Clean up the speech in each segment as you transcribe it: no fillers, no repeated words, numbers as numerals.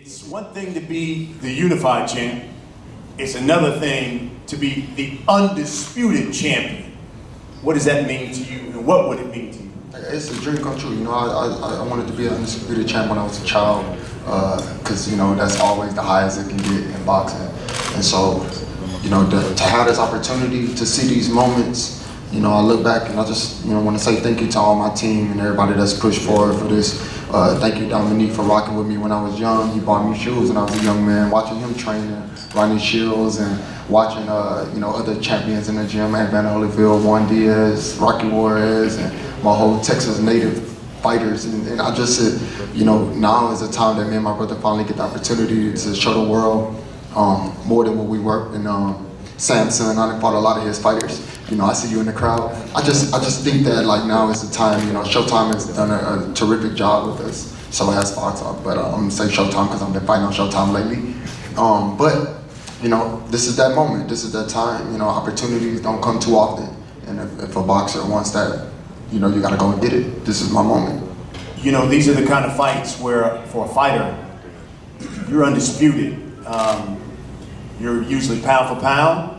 It's one thing to be the unified champ. It's another thing to be the undisputed champion. What does that mean to you, and what would it mean to you? It's a dream come true. You know, I wanted to be an undisputed champ when I was a child, because you know that's always the highest it can get in boxing. And so, you know, to have this opportunity to see these moments, you know, I look back and I just, you know, want to say thank you to all my team and everybody that's pushed forward for this. Thank you, Dominique, for rocking with me when I was young. He bought me shoes when I was a young man, watching him training, Ronnie Shields, and watching, you know, other champions in the gym, Van Holyfield, Juan Diaz, Rocky Juarez, and my whole Texas native fighters. And I just said, you know, now is the time that me and my brother finally get the opportunity to show the world more than what we worked. And Samson, I fought a lot of his fighters. You know, I see you in the crowd. I just think that like now is the time. You know, Showtime has done a terrific job with us. So has Fox, but I'm gonna say Showtime because I've been fighting on Showtime lately. But you know, this is that moment. This is that time. You know, opportunities don't come too often, and if a boxer wants that, you know, you gotta go and get it. This is my moment. You know, these are the kind of fights where, for a fighter, you're undisputed. You're usually pound for pound.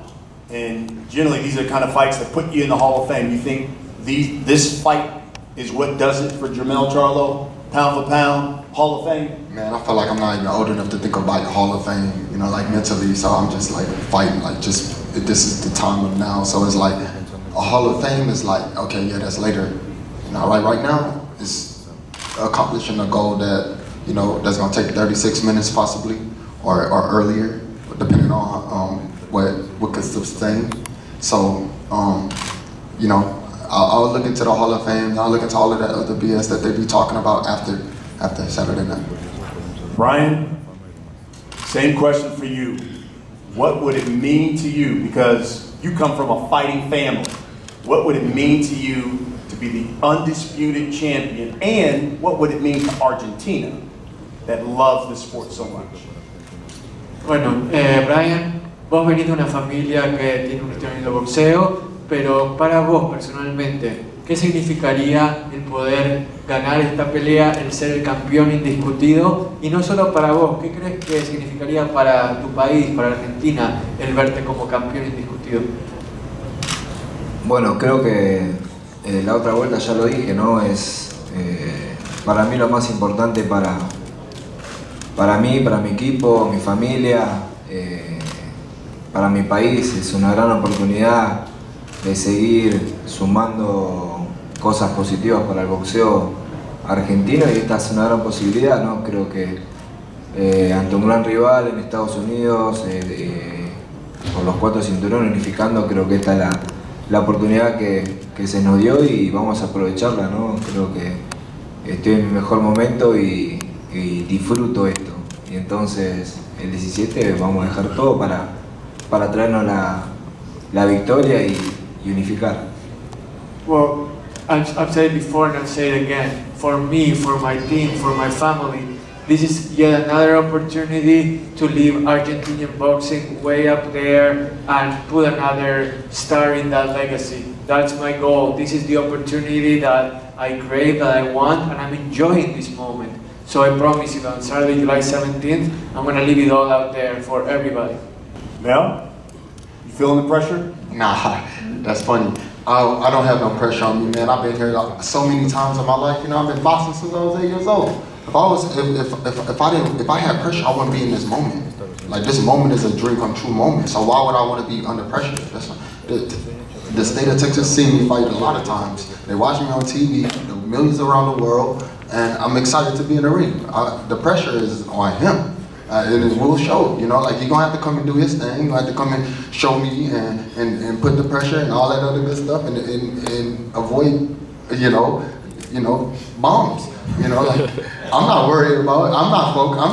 And generally, these are the kind of fights that put you in the Hall of Fame. You think this fight is what does it for Jermell Charlo, pound for pound, Hall of Fame? Man, I feel like I'm not even old enough to think about Hall of Fame, you know, like mentally. So I'm just like fighting, like just, this is the time of now. So it's like, a Hall of Fame is like, okay, yeah, that's later. You know, right now, it's accomplishing a goal that, you know, that's gonna take 36 minutes possibly, or earlier, depending on what could sustain. So, you know, I'll look into the Hall of Fame. I'll look into all of that other BS that they be talking about after Saturday night. Brian, same question for you. What would it mean to you, because you come from a fighting family, what would it mean to you to be the undisputed champion, and what would it mean to Argentina that loves the sport so much? Bueno, Brian, vos venís de una familia que tiene un histórico de boxeo, pero para vos personalmente, ¿qué significaría el poder ganar esta pelea, el ser el campeón indiscutido? Y no solo para vos, ¿qué crees que significaría para tu país, para Argentina, el verte como campeón indiscutido? Bueno, creo que la otra vuelta ya lo dije, ¿no? Es para mí lo más importante para mí, para mi equipo, mi familia, para mi país. Es una gran oportunidad de seguir sumando cosas positivas para el boxeo argentino, y esta es una gran posibilidad, ¿no? Creo que ante un gran rival en Estados Unidos, con los 4 cinturones unificando, creo que esta es la oportunidad que se nos dio y vamos a aprovecharla, ¿no? Creo que estoy en mi mejor momento y disfruto esto. Y entonces el 17 vamos a dejar todo para traernos la victoria y unificar. Well, I've said it before and I'll say it again. For me, for my team, for my family, this is yet another opportunity to leave Argentinian boxing way up there and put another star in that legacy. That's my goal. This is the opportunity that I crave, that I want, and I'm enjoying this moment. So I promise you that on Saturday, July 17th, I'm going to leave it all out there for everybody. Mel, you feeling the pressure? Nah, that's funny. I don't have no pressure on me, man. I've been here like, so many times in my life. You know, I've been boxing since I was 8 years old. If I had pressure, I wouldn't be in this moment. Like, this moment is a dream come true moment. So why would I want to be under pressure? The state of Texas see me fight a lot of times. They watch me on TV, the millions around the world, and I'm excited to be in the ring. The pressure is on him. And it will show, you know, like he's gonna have to come and do his thing. He's gonna have to come and show me and put the pressure and all that other good stuff and avoid, you know, bombs. You know, like I'm not worried about it. I'm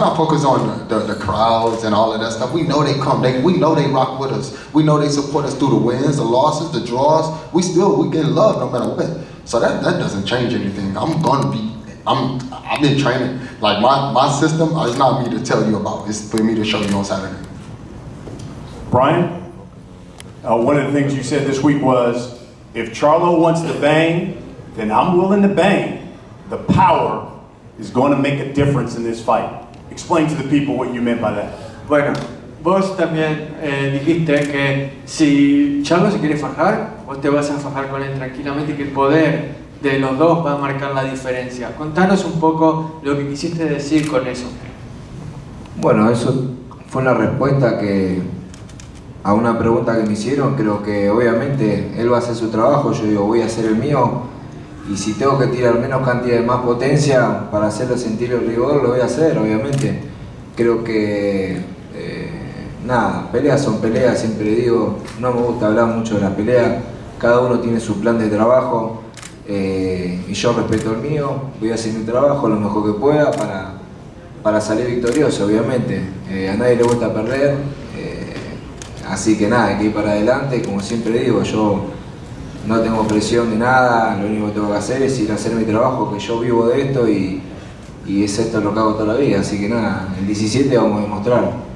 not focused on the crowds and all of that stuff. We know they come. We know they rock with us. We know they support us through the wins, the losses, the draws. We get love no matter what. So that doesn't change anything. I've been training. Like my system is not me to tell you about. It's for me to show you on Saturday. Brian, one of the things you said this week was, if Charlo wants to bang, then I'm willing to bang. The power is going to make a difference in this fight. Explain to the people what you meant by that. Bueno, vos también dijiste que si Charlo se quiere fajar, vos te vas a fajar con él tranquilamente y que el poder de los dos va a marcar la diferencia. Contanos un poco lo que quisiste decir con eso. Bueno, eso fue una respuesta a una pregunta que me hicieron. Creo que obviamente él va a hacer su trabajo, yo digo voy a hacer el mío, y si tengo que tirar menos cantidad de más potencia para hacerlo sentir el rigor, lo voy a hacer, obviamente. Creo que nada, peleas son peleas, siempre digo, no me gusta hablar mucho de las peleas, cada uno tiene su plan de trabajo, y yo respeto el mío, voy a hacer mi trabajo lo mejor que pueda para salir victorioso, obviamente. A nadie le gusta perder, así que nada, hay que ir para adelante. Como siempre digo, yo no tengo presión de nada, lo único que tengo que hacer es ir a hacer mi trabajo, que yo vivo de esto y es esto lo que hago toda la vida, así que nada, el 17 vamos a demostrar.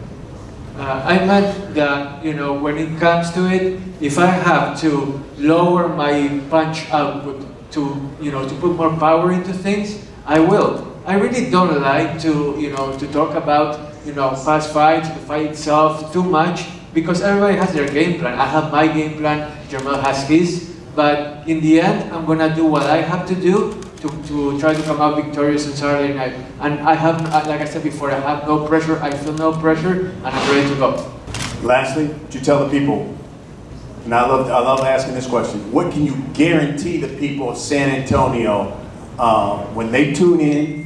I meant that, you know, when it comes to it, if I have to lower my punch output to, you know, to put more power into things, I will. I really don't like to, you know, to talk about, you know, past fights, the fight itself too much, because everybody has their game plan. I have my game plan, Jermell has his, but in the end, I'm gonna do what I have to do to try to come out victorious on Saturday night. And I have, like I said before, I have no pressure, I feel no pressure, and I'm ready to go. Lastly, would you tell the people, and I love asking this question, what can you guarantee the people of San Antonio when they tune in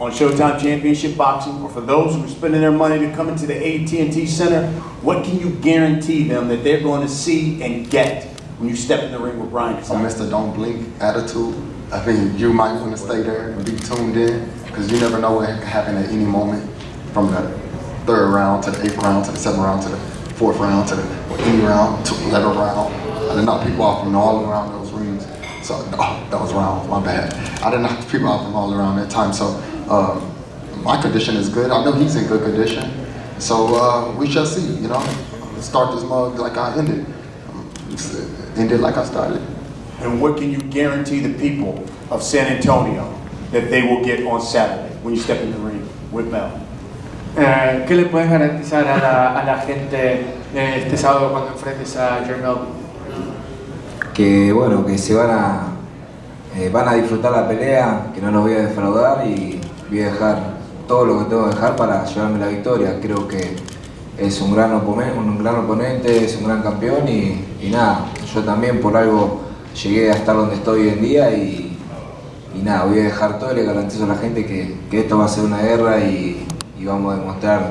on Showtime Championship Boxing, or for those who are spending their money to come into the AT&T Center, what can you guarantee them that they're going to see and get when you step in the ring with Brian Castano? Mr. Don't Blink attitude. I mean, you might want to stay there and be tuned in, because you never know what can happen at any moment, from the 3rd round to the 8th round to the 7th round to the 4th round to the any round to the 11th round. I did knock people out from all around those rings. So, that was rounds, my bad. I did knock people out from all around that time. So, my condition is good. I know he's in good condition. So, we shall see, you know. Start this mug like I ended. Ended like I started. And what can you guarantee the people of San Antonio that they will get on Saturday when you step in the ring with Mel? ¿Qué le puedes garantizar a la gente este sábado cuando enfrentes a Jermell? Que bueno, que se van a disfrutar la pelea, que no los voy a defraudar y voy a dejar todo lo que tengo que dejar para llevarme la victoria. Creo que es un gran oponente, es un gran campeón y nada, yo también por algo llegué a estar donde estoy hoy en día y nada, voy a dejar todo y le garantizo a la gente que esto va a ser una guerra y vamos a demostrar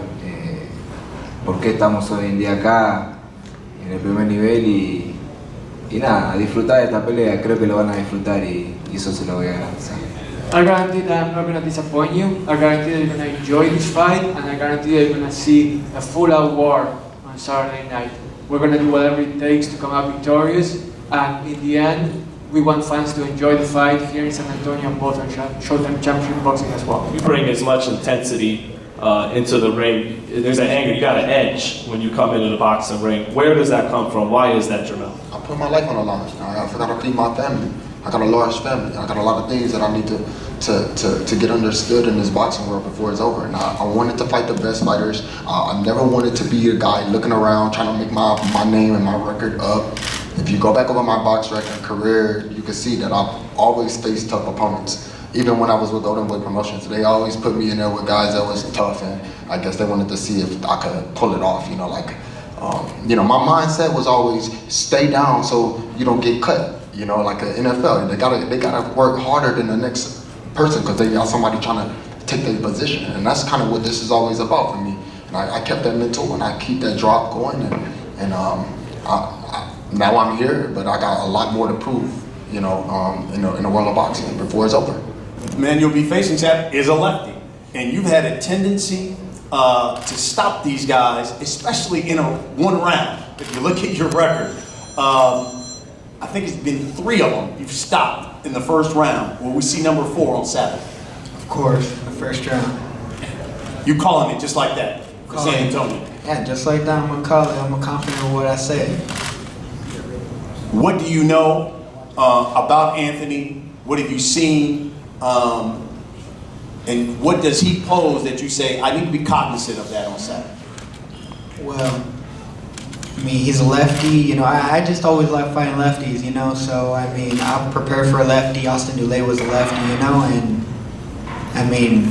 por qué estamos hoy en día acá en el primer nivel y nada, a disfrutar de esta pelea, creo que lo van a disfrutar y eso se lo voy a garantizar. I guarantee that I'm not going to disappoint you. I guarantee that you're going to enjoy this fight, and I guarantee that you're going to see a full-out war on Saturday night. We're going to do whatever it takes to come out victorious, and in the end, we want fans to enjoy the fight here in San Antonio, both on Showtime Championship Boxing as well. You bring as much intensity into the ring. There's an anger, you got an edge when you come into the boxing ring. Where does that come from? Why is that, Jermell? I put my life on the line. I forgot to feed my family. I got a large family. I got a lot of things that I need to get understood in this boxing world before it's over. And I wanted to fight the best fighters. I never wanted to be a guy looking around trying to make my name and my record up. If you go back over my box record career, you can see that I've always faced tough opponents. Even when I was with Golden Boy Promotions, they always put me in there with guys that was tough, and I guess they wanted to see if I could pull it off. You know, like, my mindset was always stay down so you don't get cut. You know, like an NFL, they gotta work harder than the next person because they got somebody trying to take their position, and that's kind of what this is always about for me. And I kept that mental, and I keep that drop going, and now I'm here, but I got a lot more to prove. You know, in the world of boxing before it's over. The man you'll be facing, Chad, is a lefty, and you've had a tendency to stop these guys, especially in one round. If you look at your record. I think it's been 3 of them you've stopped in the first round. Will we see number 4 on Saturday? Of course, the first round. You calling it just like that for San Antonio? Yeah, just like that. I'm gonna call it. I'm confident in what I say. What do you know about Anthony? What have you seen? And what does he pose that you say, I need to be cognizant of that on Saturday? Well, I mean, he's a lefty, you know, I just always like fighting lefties, you know, so, I mean, I prepared for a lefty. Austin Dulé was a lefty, you know, and, I mean,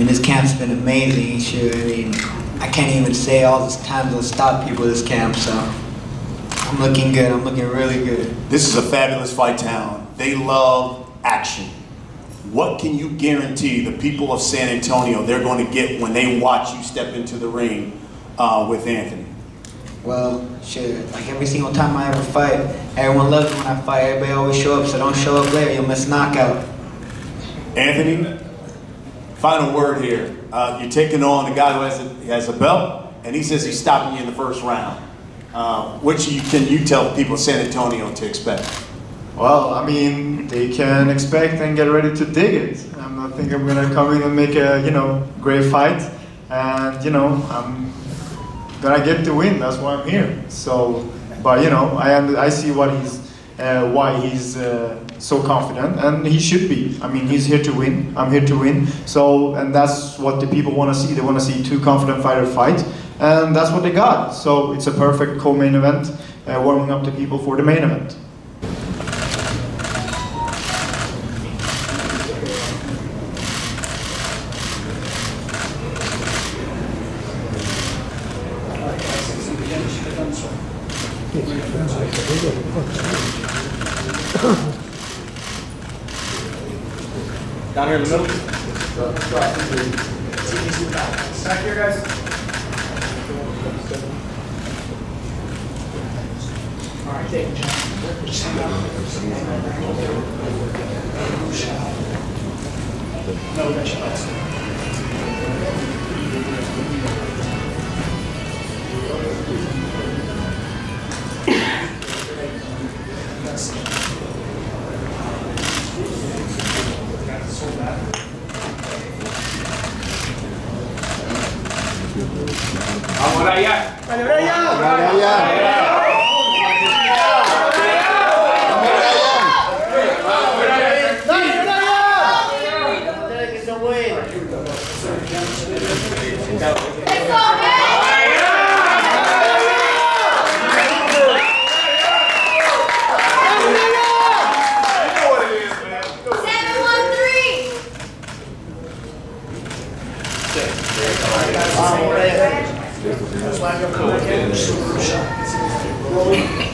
this camp's been amazing. I can't even say all this times I'll stop people this camp, so I'm looking good. I'm looking really good. This is a fabulous fight town. They love action. What can you guarantee the people of San Antonio they're going to get when they watch you step into the ring with Anthony? Well, like every single time I ever fight, everyone loves when I fight. Everybody always show up, so don't show up later. You'll miss knockout. Anthony, final word here. You're taking on a guy who has a belt, and he says he's stopping you in the first round. What can you tell the people of San Antonio to expect? Well, I mean, they can expect and get ready to dig it. I think I'm gonna come in and make a, great fight, and I'm gonna get the win. That's why I'm here. So, but I see what why he's so confident, and he should be. I mean, he's here to win. I'm here to win. So, and that's what the people want to see. They want to see two confident fighters fight, and that's what they got. So it's a perfect co-main event, warming up the people for the main event. Down here in the middle. Back here, guys. All right, take it. No, we got you last. Vamos allá.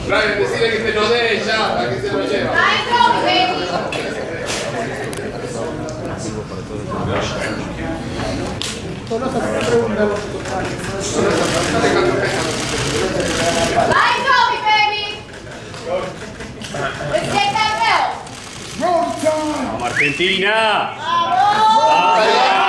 Brian, decide que te lo dé ya, para que se lo lleve. Let's take that belt. Argentina! Vamos!